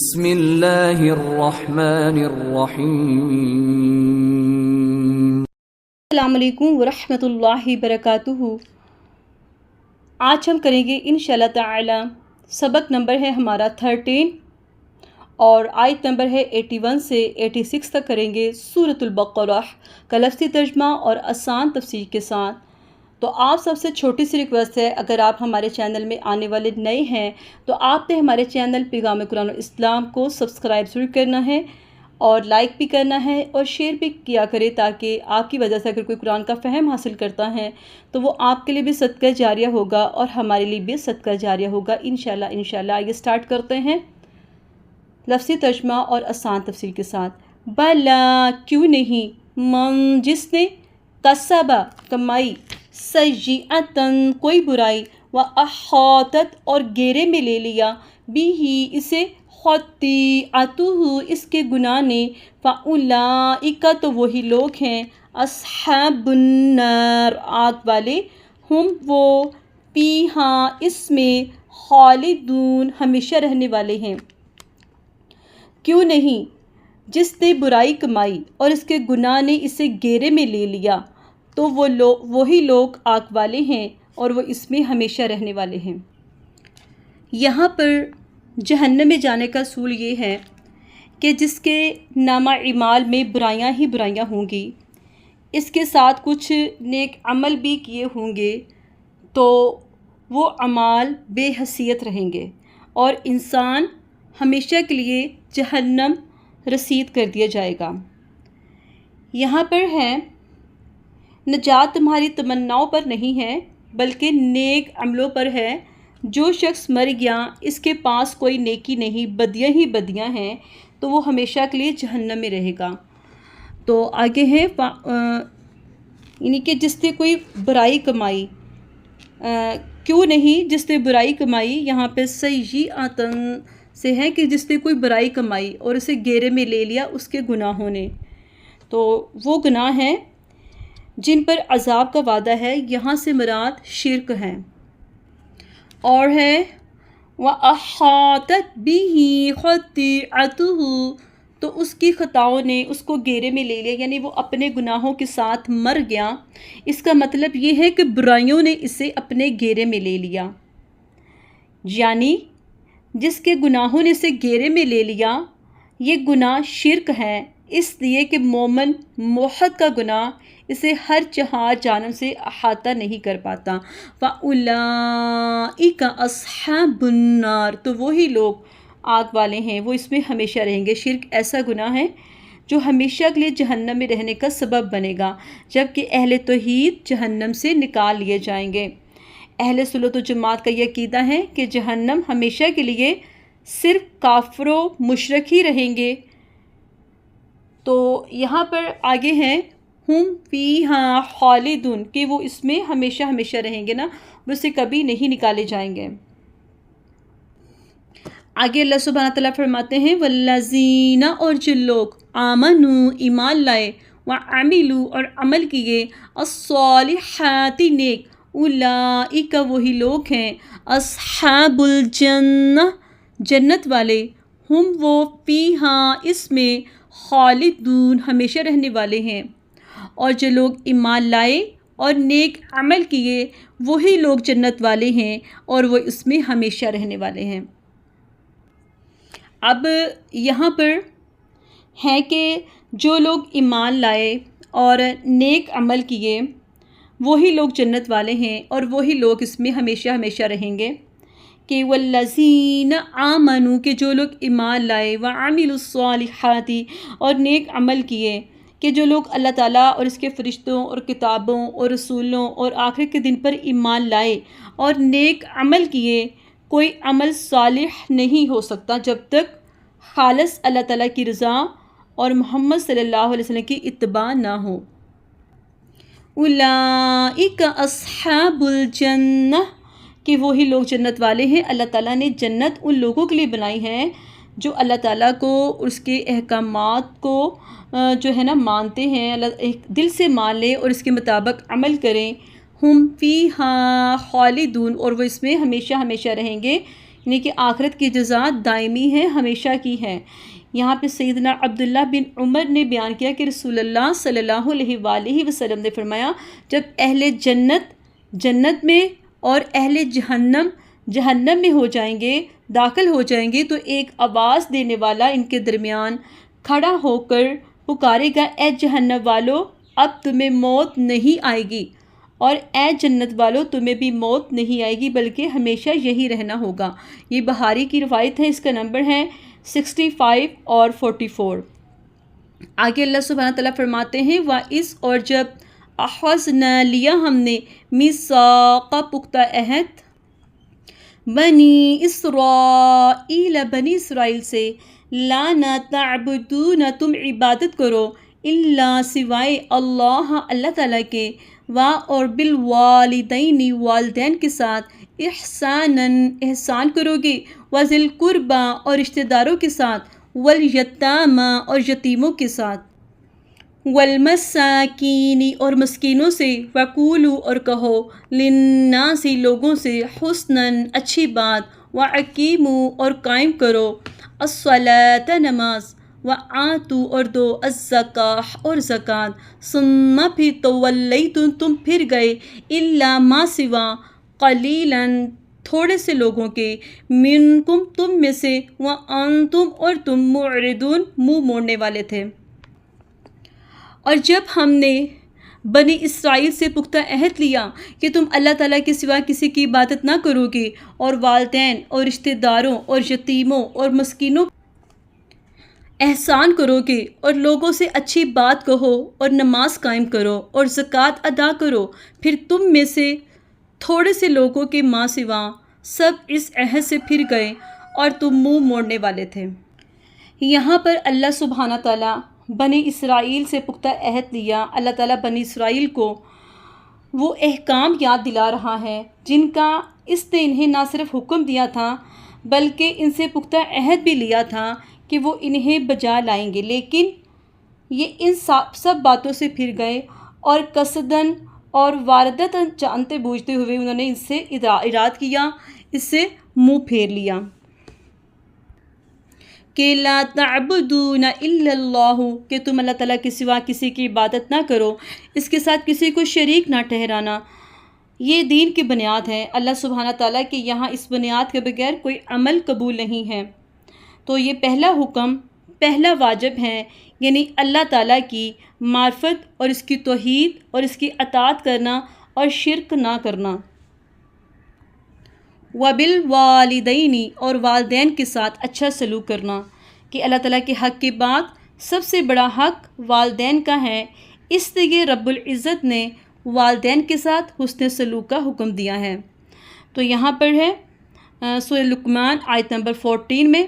بسم اللہ الرحمن الرحیم۔ السلام علیکم ورحمۃ اللہ وبرکاتہ۔ آج ہم کریں گے انشاءاللہ تعالی سبق نمبر ہے ہمارا 13 اور آیت نمبر ہے 81 سے 86 تک کریں گے سورۃ البقرہ کا لفظی ترجمہ اور آسان تفسیر کے ساتھ۔ تو آپ سب سے چھوٹی سی ریکویسٹ ہے، اگر آپ ہمارے چینل میں آنے والے نئے ہیں تو آپ نے ہمارے چینل پیغام قرآن و اسلام کو سبسکرائب ضرور کرنا ہے اور لائک بھی کرنا ہے اور شیئر بھی کیا کرے، تاکہ آپ کی وجہ سے اگر کوئی قرآن کا فہم حاصل کرتا ہے تو وہ آپ کے لیے بھی صدقہ جاریہ ہوگا اور ہمارے لیے بھی صدقہ جاریہ ہوگا انشاءاللہ۔ آئیے سٹارٹ کرتے ہیں لفظی ترجمہ اور آسان تفسیر کے ساتھ۔ بلا کیوں نہیں، من جس نے، کسبہ کمائی، سیئۃً کوئی برائی، وَأَحَاطَتْ اور گھیرے میں لے لیا، بِہِ اسے، خطیئتہ اس کے گناہ نے، فَأُولَئِکَ تو وہی لوگ ہیں، اصحاب النار آگ والے، ہم وہ، فیہا اس میں، خالدون ہمیشہ رہنے والے ہیں۔ کیوں نہیں، جس نے برائی کمائی اور اس کے گناہ نے اسے گھیرے میں لے لیا تو وہی لوگ آگ والے ہیں اور وہ اس میں ہمیشہ رہنے والے ہیں۔ یہاں پر جہنم میں جانے کا اصول یہ ہے کہ جس کے نامہ اعمال میں برائیاں ہی برائیاں ہوں گی، اس کے ساتھ کچھ نیک عمل بھی کیے ہوں گے، تو وہ اعمال بے حیثیت رہیں گے اور انسان ہمیشہ کے لیے جہنم رسید کر دیا جائے گا۔ یہاں پر ہے، نجات تمہاری تمناؤں پر نہیں ہے بلکہ نیک عملوں پر ہے۔ جو شخص مر گیا، اس کے پاس کوئی نیکی نہیں، بدیاں ہی بدیاں ہیں، تو وہ ہمیشہ کے لیے جہنم میں رہے گا۔ تو آگے ہے یعنی کہ جس نے کوئی برائی کمائی، کیوں نہیں جس نے برائی کمائی، یہاں پہ سیئۃً سے ہے کہ جس نے کوئی برائی کمائی اور اسے گھیرے میں لے لیا اس کے گناہوں نے، تو وہ گناہ ہیں جن پر عذاب کا وعدہ ہے۔ یہاں سے مراد شرک ہے، اور ہے وَأَحَاطَتْ بِهِ خَطِيئَتُهُ تو اس کی خطاؤں نے اس کو گھیرے میں لے لیا، یعنی وہ اپنے گناہوں کے ساتھ مر گیا۔ اس کا مطلب یہ ہے کہ برائیوں نے اسے اپنے گھیرے میں لے لیا، یعنی جس کے گناہوں نے اسے گھیرے میں لے لیا، یہ گناہ شرک ہے، اس لیے کہ مومن موحد کا گناہ اسے ہر چہار جانب سے احاطہ نہیں کر پاتا۔ فَأُولَئِکَ أَصْحَابُ النَّارِ تو وہی لوگ آگ والے ہیں، وہ اس میں ہمیشہ رہیں گے۔ شرک ایسا گناہ ہے جو ہمیشہ کے لیے جہنم میں رہنے کا سبب بنے گا، جبکہ اہل توحید جہنم سے نکال لیے جائیں گے۔ اہل سنت و جماعت کا یہ عقیدہ ہے کہ جہنم ہمیشہ کے لیے صرف کافر و مشرک ہی رہیں گے۔ تو یہاں پر آگے ہیں ہم فیہا خالدون کہ وہ اس میں ہمیشہ ہمیشہ رہیں گے نا، وہ اسے کبھی نہیں نکالے جائیں گے۔ آگے اللہ سبحانہ تعالیٰ فرماتے ہیں والذین اور جن لوگ آمنوا ایمان لائے، وعملوا اور عمل کیے، الصالحات نیک، اولئک وہی لوگ ہیں، اصحاب الجنہ جنت والے، ہم وہ فیہا اس میں، خالدون ہمیشہ رہنے والے ہیں۔ اور جو لوگ ایمان لائے اور نیک عمل کیے وہی لوگ جنت والے ہیں اور وہ اس میں ہمیشہ رہنے والے ہیں۔ اب یہاں پر ہے کہ جو لوگ ایمان لائے اور نیک عمل کیے وہی لوگ جنت والے ہیں اور وہی لوگ اس میں ہمیشہ ہمیشہ رہیں گے، کہ والذین آمنوا کہ جو لوگ ایمان لائے، وعملوا الصالحات اور نیک عمل کیے، کہ جو لوگ اللہ تعالیٰ اور اس کے فرشتوں اور کتابوں اور رسولوں اور آخرت کے دن پر ایمان لائے اور نیک عمل کیے۔ کوئی عمل صالح نہیں ہو سکتا جب تک خالص اللہ تعالیٰ کی رضا اور محمد صلی اللہ علیہ وسلم کی اتباع نہ ہو۔ اولئک اصحاب الجنہ کہ وہی لوگ جنت والے ہیں۔ اللہ تعالیٰ نے جنت ان لوگوں کے لیے بنائی ہے جو اللہ تعالیٰ کو، اس کے احکامات کو جو ہے نا مانتے ہیں، دل سے مان لیں اور اس کے مطابق عمل کریں۔ ہم فیہا خالدون اور وہ اس میں ہمیشہ ہمیشہ رہیں گے، یعنی کہ آخرت کی جزا دائمی ہے، ہمیشہ کی ہے۔ یہاں پہ سیدنا عبداللہ بن عمر نے بیان کیا کہ رسول اللہ صلی اللہ علیہ وآلہ وسلم نے فرمایا جب اہل جنت جنت میں اور اہل جہنم جہنم میں ہو جائیں گے، داخل ہو جائیں گے، تو ایک آواز دینے والا ان کے درمیان کھڑا ہو کر پکارے گا، اے جہنم والو اب تمہیں موت نہیں آئے گی، اور اے جنت والو تمہیں بھی موت نہیں آئے گی بلکہ ہمیشہ یہی رہنا ہوگا۔ یہ بخاری کی روایت ہے، اس کا نمبر ہے 65 اور 44۔ آگے اللہ سبحانہ تعالیٰ فرماتے ہیں وَإِذْ اور جب اخذنا لیا ہم نے میثاق پختہ عہد بنی اسرائیل سے، لا تعبدون تم عبادت کرو الا سوائے اللہ تعالیٰ کے، اور بالوالدین والدین کے ساتھ احسان کرو گے، وذی القربیٰ اور رشتہ داروں کے ساتھ، والیتامیٰ اور یتیموں کے ساتھ، والمساکین اور مسکینوں سے، وقولوا اور کہو، للناس لوگوں سے، حسناً اچھی بات، واقیموا اور قائم کرو، الصلاۃ نماز، وآتوا اور دو، الزکاۃ اور زکوٰۃ، ثم پھر تولیتم تم پھر گئے، الا ما سوا قلیلاً تھوڑے سے لوگوں کے، منکم تم میں سے، وانتم اور تم معرضون منہ موڑنے والے تھے۔ اور جب ہم نے بنی اسرائیل سے پختہ عہد لیا کہ تم اللہ تعالیٰ کے سوا کسی کی عبادت نہ کرو گے، اور والدین اور رشتہ داروں اور یتیموں اور مسکینوں احسان کرو گے، اور لوگوں سے اچھی بات کہو، اور نماز قائم کرو، اور زکوٰۃ ادا کرو، پھر تم میں سے تھوڑے سے لوگوں کے ماں سوا سب اس عہد سے پھر گئے اور تم منہ موڑنے والے تھے۔ یہاں پر اللہ سبحانہ تعالیٰ بنی اسرائیل سے پختہ عہد لیا، اللہ تعالیٰ بنی اسرائیل کو وہ احکام یاد دلا رہا ہے جن کا اس نے انہیں نہ صرف حکم دیا تھا بلکہ ان سے پختہ عہد بھی لیا تھا کہ وہ انہیں بجا لائیں گے، لیکن یہ ان سب باتوں سے پھر گئے اور قصداً اور واردتاً جانتے بوجھتے ہوئے انہوں نے اس سے اراد کیا، اس سے منہ پھیر لیا کہ لا تعبدون الا اللہ، کہ تم اللہ تعالیٰ کے سوا کسی کی عبادت نہ کرو، اس کے ساتھ کسی کو شریک نہ ٹھہرانا۔ یہ دین کی بنیاد ہے، اللہ سبحانہ تعالیٰ کے یہاں اس بنیاد کے بغیر کوئی عمل قبول نہیں ہے۔ تو یہ پہلا حکم، پہلا واجب ہے، یعنی اللہ تعالیٰ کی معرفت اور اس کی توحید اور اس کی اطاعت کرنا اور شرک نہ کرنا۔ وبالوالدین اور والدین کے ساتھ اچھا سلوک کرنا، کہ اللہ تعالیٰ کے حق کے بعد سب سے بڑا حق والدین کا ہے، اس لیے رب العزت نے والدین کے ساتھ حسن سلوک کا حکم دیا ہے۔ تو یہاں پر ہے سورہ لقمان آیت نمبر 14 میں،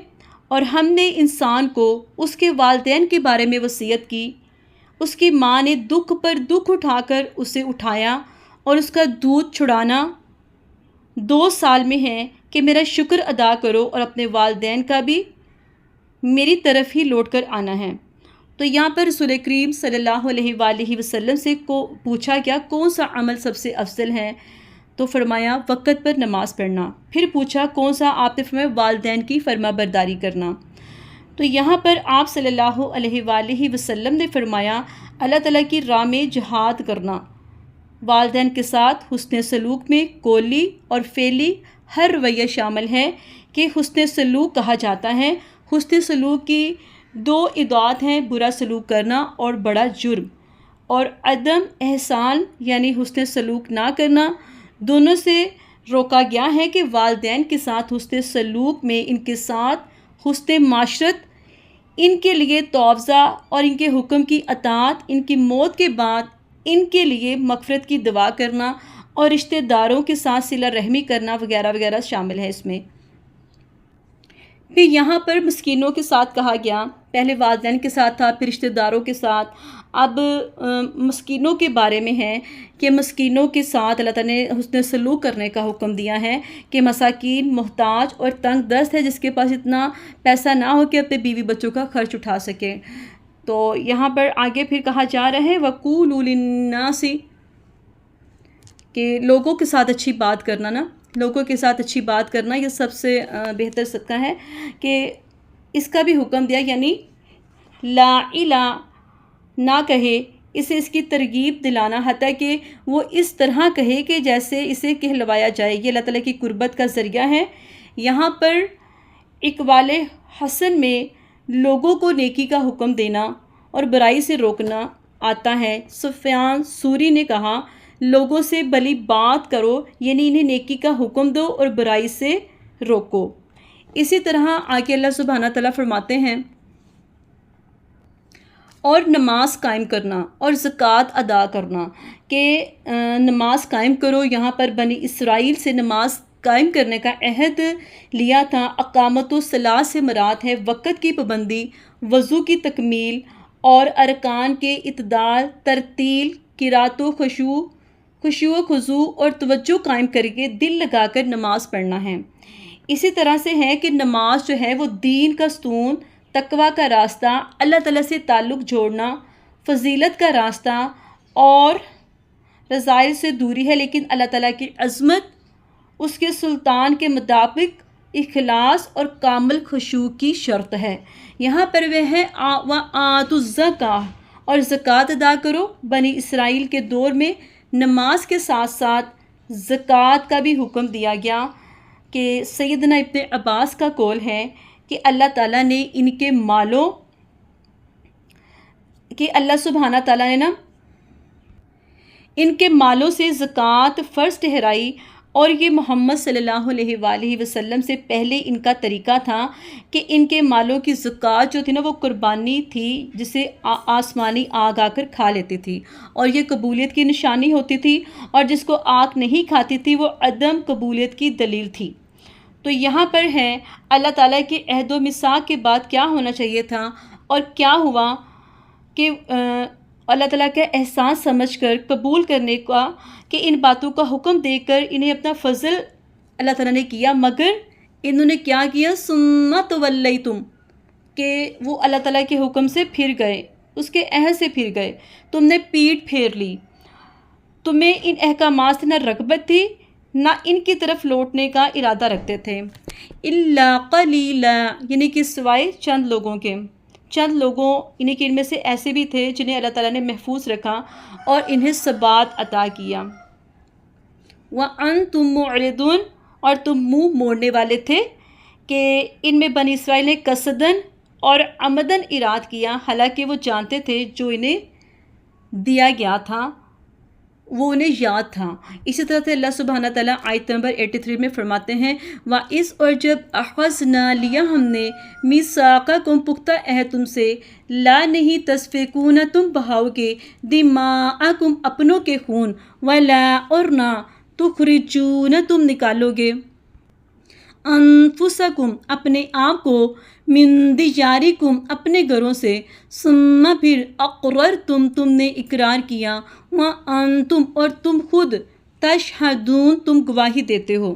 اور ہم نے انسان کو اس کے والدین کے بارے میں وصیت کی، اس کی ماں نے دکھ پر دکھ اٹھا کر اسے اٹھایا، اور اس کا دودھ چھڑانا 2 سال میں ہے کہ میرا شکر ادا کرو، اور اپنے والدین کا بھی میری طرف ہی لوٹ کر آنا ہے۔ تو یہاں پر رسول کریم صلی اللہ علیہ وآلہ وسلم سے پوچھا گیا کون سا عمل سب سے افضل ہے، تو فرمایا وقت پر نماز پڑھنا۔ پھر پوچھا کون سا، آپ نے فرمایا والدین کی فرما برداری کرنا۔ تو یہاں پر آپ صلی اللہ علیہ وآلہ وسلم نے فرمایا اللہ تعالیٰ کی راہ میں جہاد کرنا، والدین کے ساتھ حسن سلوک میں قولی اور فعلی ہر رویہ شامل ہے کہ حسن سلوک کہا جاتا ہے۔ حسن سلوک کی 2 اعداد ہیں، برا سلوک کرنا اور بڑا جرم، اور عدم احسان یعنی حسن سلوک نہ کرنا، دونوں سے روکا گیا ہے کہ والدین کے ساتھ حسن سلوک میں ان کے ساتھ حسن معاشرت، ان کے لیے توضع اور ان کے حکم کی اطاعت، ان کی موت کے بعد ان کے لیے مغفرت کی دعا کرنا اور رشتہ داروں کے ساتھ صلہ رحمی کرنا وغیرہ وغیرہ شامل ہے اس میں۔ پھر یہاں پر مسکینوں کے ساتھ کہا گیا، پہلے والدین کے ساتھ تھا، پھر رشتہ داروں کے ساتھ، اب مسکینوں کے بارے میں ہے کہ مسکینوں کے ساتھ اللہ تعالیٰ نے حسن سلوک کرنے کا حکم دیا ہے کہ مساکین محتاج اور تنگ دست ہے، جس کے پاس اتنا پیسہ نہ ہو کہ اپنے بیوی بچوں کا خرچ اٹھا سکے۔ تو یہاں پر آگے پھر کہا جا رہا ہے وَقُولُوا لِلنَّاسِ، کہ لوگوں کے ساتھ اچھی بات کرنا نا، لوگوں کے ساتھ اچھی بات کرنا یہ سب سے بہتر صدقہ ہے کہ اس کا بھی حکم دیا، یعنی لا الہ نہ کہے، اسے اس کی ترغیب دلانا حتیٰ کہ وہ اس طرح کہے کہ جیسے اسے کہلوایا جائے، یہ اللہ تعالیٰ کی قربت کا ذریعہ ہے۔ یہاں پر اقوال حسن میں لوگوں کو نیکی کا حکم دینا اور برائی سے روکنا آتا ہے۔ سفیان ثوری نے کہا لوگوں سے بھلی بات کرو، یعنی انہیں نیکی کا حکم دو اور برائی سے روکو۔ اسی طرح آگے اللہ سبحانہ تعالیٰ فرماتے ہیں اور نماز قائم کرنا اور زکوٰۃ ادا کرنا، کہ نماز قائم کرو۔ یہاں پر بنی اسرائیل سے نماز قائم کرنے کا عہد لیا تھا۔ اقامت الصلاۃ سے مراد ہے وقت کی پابندی، وضو کی تکمیل اور ارکان کے اعتدال، ترتیل، قرات و خشوع و خضوع اور توجہ قائم کر کے دل لگا کر نماز پڑھنا ہے۔ اسی طرح سے ہے کہ نماز جو ہے وہ دین کا ستون، تقویٰ کا راستہ، اللہ تعالیٰ سے تعلق جوڑنا، فضیلت کا راستہ اور رذائل سے دوری ہے، لیکن اللہ تعالیٰ کی عظمت، اس کے سلطان کے مطابق اخلاص اور کامل خشوع کی شرط ہے۔ یہاں پر وہ ہے وَآتُوا الزَّکاۃ اور زکوٰۃ ادا کرو۔ بنی اسرائیل کے دور میں نماز کے ساتھ ساتھ زکوٰۃ کا بھی حکم دیا گیا، کہ سیدنا ابن عباس کا قول ہے کہ اللہ تعالیٰ نے ان کے مالوں کہ اللہ سبحانہ تعالیٰ نے ان کے مالوں سے زکوٰۃ فرض ٹھہرائی، اور یہ محمد صلی اللہ علیہ وآلہ وسلم سے پہلے ان کا طریقہ تھا کہ ان کے مالوں کی زکوٰۃ جو تھی نا وہ قربانی تھی، جسے آسمانی آگ آ کر کھا لیتی تھی، اور یہ قبولیت کی نشانی ہوتی تھی، اور جس کو آگ نہیں کھاتی تھی وہ عدم قبولیت کی دلیل تھی۔ تو یہاں پر ہے اللہ تعالیٰ کے عہد و میثاق کے بعد کیا ہونا چاہیے تھا اور کیا ہوا، کہ اللہ تعالیٰ کا احسان سمجھ کر قبول کرنے کا، کہ ان باتوں کا حکم دے کر انہیں اپنا فضل اللہ تعالیٰ نے کیا، مگر انہوں نے کیا کیا، ثم تولیتم، کہ وہ اللہ تعالیٰ کے حکم سے پھر گئے، اس کے عہد سے پھر گئے، تم نے پیٹھ پھیر لی، تمہیں ان احکامات سے نہ رغبت تھی نہ ان کی طرف لوٹنے کا ارادہ رکھتے تھے۔ الا قلیلا، یعنی کہ سوائے چند لوگوں کے، چند لوگوں یعنی کہ ان میں سے ایسے بھی تھے جنہیں اللہ تعالیٰ نے محفوظ رکھا اور انہیں ثبات عطا کیا۔ وَأَنْتُمْ مُعْرِضُونَ، اور تم منہ موڑنے والے تھے، کہ ان میں بنی اسرائیل نے قصداً اور عمداً اراد کیا، حالانکہ وہ جانتے تھے جو انہیں دیا گیا تھا وہ انہیں یاد تھا۔ اسی طرح سے اللہ سبحانہ تعالیٰ آیت نمبر 83 میں فرماتے ہیں وَإِذْ، اور جب اخذنا لیا ہم نے میثاقکم، پختہ عہد تم سے، لا نہیں تسفکون، تم بہاؤ گے، دماءکم، اپنوں کے خون، ولا اور نہ تخرجون، تم نکالو گے، انفسکم، اپنے آپ کو، من دیارکم، اپنے گھروں سے، ثم، پھر، اقررتم، تم نے اقرار کیا، وانتم، اور تم خود، تشہدون، تم گواہی دیتے ہو۔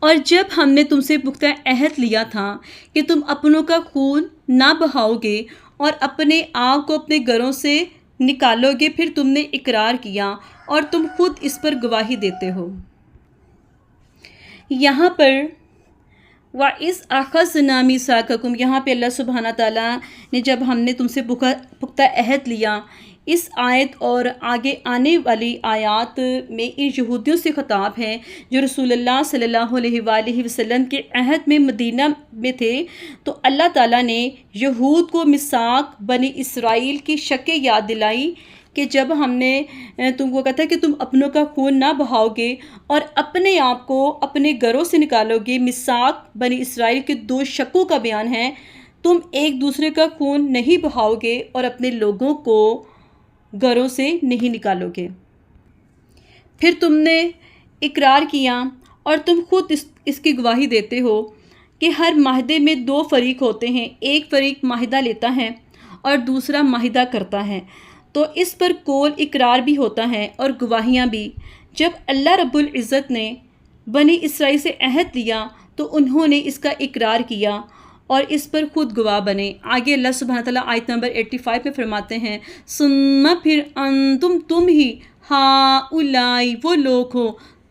اور جب ہم نے تم سے پختہ عہد لیا تھا کہ تم اپنوں کا خون نہ بہاؤ گے اور اپنے آپ کو اپنے گھروں سے نکالو گے، پھر تم نے اقرار کیا اور تم خود اس پر گواہی دیتے ہو۔ یہاں پر وَإِذْ أَخَذْنَا مِيثَاقَكُمْ، یہاں پہ اللہ سبحانہ تعالیٰ نے جب ہم نے تم سے پختہ عہد لیا، اس آیت اور آگے آنے والی آیات میں ان یہودیوں سے خطاب ہے جو رسول اللہ صلی اللہ علیہ وآلہ وسلم کے عہد میں مدینہ میں تھے۔ تو اللہ تعالیٰ نے یہود کو میثاق بنی اسرائیل کی شکیں یاد دلائی، کہ جب ہم نے تم کو کہا تھا کہ تم اپنوں کا خون نہ بہاؤ گے اور اپنے آپ کو اپنے گھروں سے نکالو گے۔ میثاق بنی اسرائیل کے 2 شکوں کا بیان ہے، تم ایک دوسرے کا خون نہیں بہاؤ گے اور اپنے لوگوں کو گھروں سے نہیں نکالو گے۔ پھر تم نے اقرار کیا اور تم خود اس کی گواہی دیتے ہو کہ ہر معاہدے میں 2 فریق ہوتے ہیں، ایک فریق معاہدہ لیتا ہے اور دوسرا معاہدہ کرتا ہے، تو اس پر قول اقرار بھی ہوتا ہے اور گواہیاں بھی۔ جب اللہ رب العزت نے بنی اسرائیل سے عہد لیا تو انہوں نے اس کا اقرار کیا اور اس پر خود گواہ بنے۔ آگے اللہ سبحانہ تعالیٰ آیت نمبر 85 میں فرماتے ہیں ثم، پھر، انتم، تم ہی، ہاؤلائی، وہ لوگ ہو،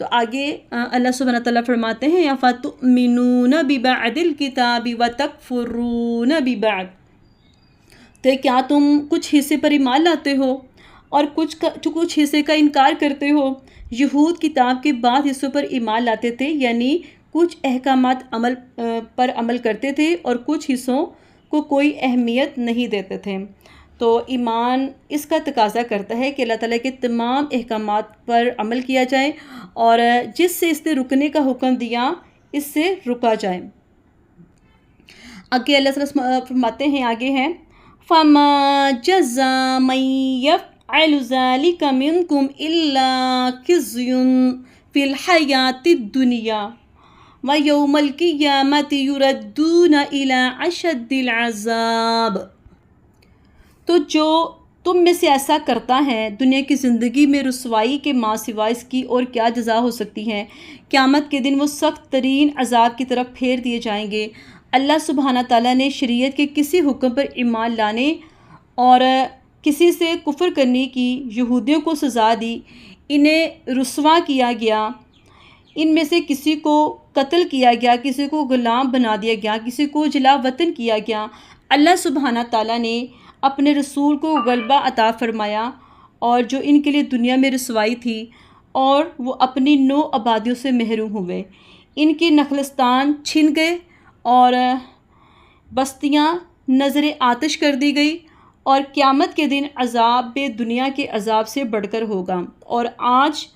تو آگے اللہ سبحانہ تعالیٰ فرماتے ہیں اَفَتُؤْمِنُونَ بِبَعْضِ الْكِتَابِ وَتَكْفُرُونَ بِبَعْضٍ، تو کیا تم کچھ حصے پر ایمان لاتے ہو اور کچھ حصے کا انکار کرتے ہو؟ یہود کتاب کے بعض حصوں پر ایمان لاتے تھے، یعنی کچھ احکامات پر عمل کرتے تھے اور کچھ حصوں کو کوئی اہمیت نہیں دیتے تھے۔ تو ایمان اس کا تقاضا کرتا ہے کہ اللہ تعالیٰ کے تمام احکامات پر عمل کیا جائے اور جس سے اس نے رکنے کا حکم دیا اس سے رکا جائے۔ آگے اللہ تعالیٰ فرماتے ہیں، آگے ہیں فَمَا جَزَاءُ مَن يَفْعَلُ ذَلِكَ مِنكُمْ إِلَّا خِزْيٌ فِي الْحَيَاةِ الدُّنْيَا وَيَوْمَ الْقِيَامَةِ يُرَدُّونَ إِلَىٰ أَشَدِّ الْعَذَابِ، تو جو تم میں سے ایسا کرتا ہے دنیا کی زندگی میں رسوائی کے ماں سوائے اس کی اور کیا جزا ہو سکتی ہے؟ قیامت کے دن وہ سخت ترین عذاب کی طرف پھیر دیے جائیں گے۔ اللہ سبحانہ تعالیٰ نے شریعت کے کسی حکم پر ایمان لانے اور کسی سے کفر کرنے کی یہودیوں کو سزا دی، انہیں رسوا کیا گیا، ان میں سے کسی کو قتل کیا گیا، کسی کو غلام بنا دیا گیا، کسی کو جلا وطن کیا گیا۔ اللہ سبحانہ تعالیٰ نے اپنے رسول کو غلبہ عطا فرمایا اور جو ان کے لیے دنیا میں رسوائی تھی، اور وہ اپنی نو آبادیوں سے محروم ہوئے، ان کی نخلستان چھن گئے اور بستیاں نظر آتش کر دی گئی، اور قیامت کے دن عذاب دنیا کے عذاب سے بڑھ کر ہوگا۔ اور آج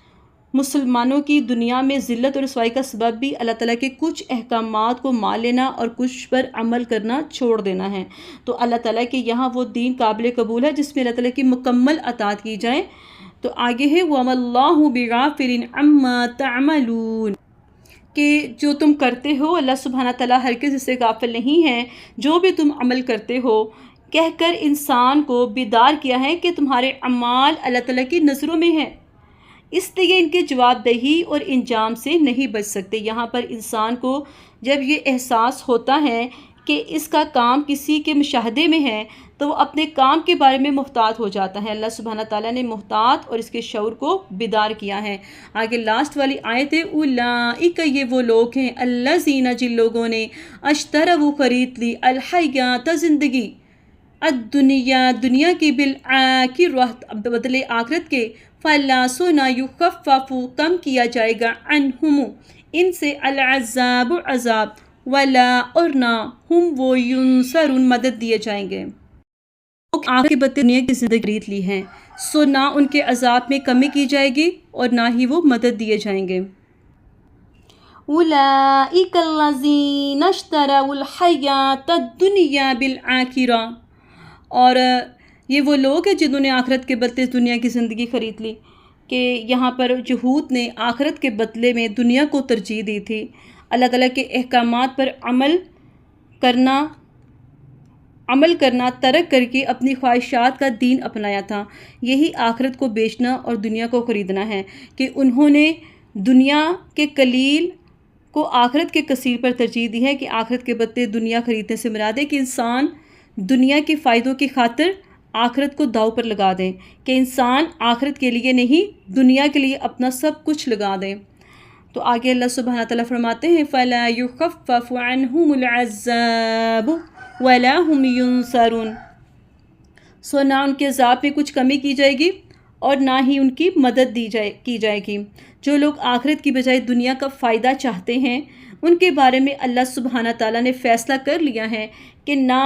مسلمانوں کی دنیا میں ذلت اور رسوائی کا سبب بھی اللہ تعالیٰ کے کچھ احکامات کو مان لینا اور کچھ پر عمل کرنا چھوڑ دینا ہے۔ تو اللہ تعالیٰ کے یہاں وہ دین قابل قبول ہے جس میں اللہ تعالیٰ کی مکمل اطاعت کی جائے۔ تو آگے ہے وَمَا اللَّهُ بِغَافِلٍ عَمَّا تَعْمَلُونَ، کہ جو تم کرتے ہو اللہ سبحانہ تعالیٰ ہرگز اس سے غافل نہیں ہے، جو بھی تم عمل کرتے ہو، کہہ کر انسان کو بیدار کیا ہے کہ تمہارے اعمال اللہ تعالیٰ کی نظروں میں ہیں، اس لیے ان کے جواب دہی اور انجام سے نہیں بچ سکتے۔ یہاں پر انسان کو جب یہ احساس ہوتا ہے کہ اس کا کام کسی کے مشاہدے میں ہے تو وہ اپنے کام کے بارے میں محتاط ہو جاتا ہے۔ اللہ سبحانہ تعالیٰ نے محتاط اور اس کے شعور کو بیدار کیا ہے۔ آگے لاسٹ والی آیت ہے اولئک، یہ وہ لوگ ہیں الذین، جن لوگوں نے اشتروا خرید لی الحیات، زندگی، الدنیا، دنیا کی، بالآخرۃ، بدلے آخرت کے، فلا سونا یخفف، کم کیا جائے گا، عنہم، ان سے، العذاب، عذاب، ولا، اور نہ، ہم وہ، ینصرون، مدد دیے جائیں گے۔ لوگ آخرت کے بدلے دنیا کی زندگی خرید لی ہے، سو نہ ان کے عذاب میں کمی کی جائے گی اور نہ ہی وہ مدد دیے جائیں گے۔ اولئک الذین اشتروا الحیاۃ الدنیا بالآخرہ، اور یہ وہ لوگ ہیں جنہوں نے آخرت کے بدلے دنیا کی زندگی خرید لی، کہ یہاں پر یہود نے آخرت کے بدلے میں دنیا کو ترجیح دی تھی، اللہ تعالیٰ کے احکامات پر عمل کرنا ترک کر کے اپنی خواہشات کا دین اپنایا تھا۔ یہی آخرت کو بیچنا اور دنیا کو خریدنا ہے، کہ انہوں نے دنیا کے قلیل کو آخرت کے کثیر پر ترجیح دی ہے، کہ آخرت کے بدلے دنیا خریدنے سے مراد ہے کہ انسان دنیا کے فائدوں کی خاطر آخرت کو داؤ پر لگا دیں، کہ انسان آخرت کے لیے نہیں دنیا کے لیے اپنا سب کچھ لگا دیں۔ تو آگے اللہ سبحانہ تعالیٰ فرماتے ہیں فَلَا يُخَفَّفُ عَنْهُمُ الْعَذَابُ وَلَا هُمْ يُنصَرُونَ، سو نہ ان کے عذاب میں کچھ کمی کی جائے گی اور نہ ہی ان کی مدد کی جائے گی۔ جو لوگ آخرت کی بجائے دنیا کا فائدہ چاہتے ہیں ان کے بارے میں اللہ سبحانہ تعالیٰ نے فیصلہ کر لیا ہے کہ نہ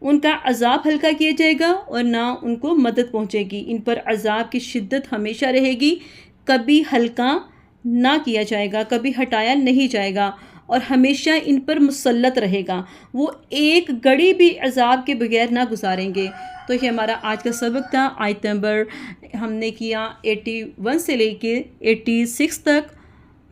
ان کا عذاب ہلکا کیا جائے گا اور نہ ان کو مدد پہنچے گی، ان پر عذاب کی شدت ہمیشہ رہے گی، کبھی ہلکا نہ کیا جائے گا، کبھی ہٹایا نہیں جائے گا، اور ہمیشہ ان پر مسلط رہے گا، وہ ایک گھڑی بھی عذاب کے بغیر نہ گزاریں گے۔ تو یہ ہمارا آج کا سبق تھا، آیت نمبر ہم نے کیا 81 سے لے کے 86 تک۔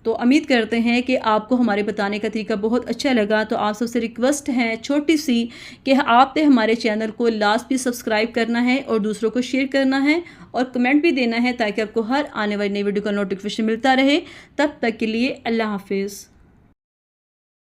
تو امید کرتے ہیں کہ آپ کو ہمارے بتانے کا طریقہ بہت اچھا لگا۔ تو آپ سب سے ریکویسٹ ہے چھوٹی سی کہ آپ نے ہمارے چینل کو لازمی سبسکرائب کرنا ہے اور دوسروں کو شیئر کرنا ہے اور کمنٹ بھی دینا ہے، تاکہ آپ کو ہر آنے والی نئی ویڈیو کا نوٹیفیکیشن ملتا رہے۔ تب تک کے لیے اللہ حافظ۔